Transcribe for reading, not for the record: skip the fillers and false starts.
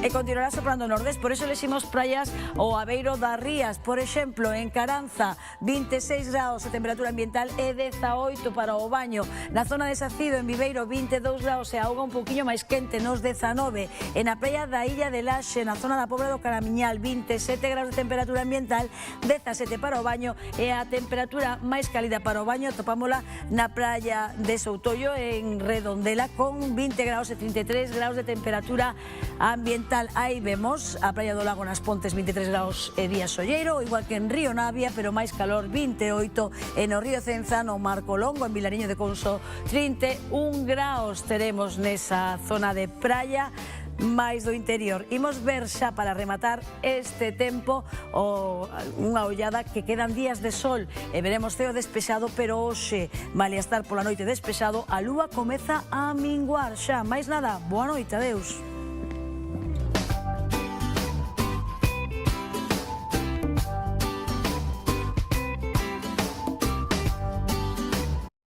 E continuará soprando nordés, por eso elegimos praias o Aveiro das Rías, por exemplo, en Caranza, 26 graus a temperatura ambiental e 18 para o baño. Na zona de Sacido, en Viveiro, 22 graus e a auga un poquinho máis quente, nos 19. E na praia da Illa de Laxe, na zona da Pobra do Caramiñal, 27 graus de temperatura ambiental, 17 para o baño e a temperatura máis cálida para o baño topámola na praia de Soutollo, en Redondela, con 20 graus e 33 graus de temperatura ambiental. Aí vemos a praia do Lago nas Pontes, 23 graus e día solleiro, igual que en Río Navia, pero máis calor, 28, e no Río Cenza, no Marco Longo, en Vilariño de Conso, 31 graus teremos nesa zona de praia máis do interior. Imos ver xa para rematar este tempo unha ollada que quedan días de sol e veremos ceo despexado, pero hoxe, malia estar pola noite despexado, a lúa comeza a minguar xa. Máis nada, boa noite, adeus.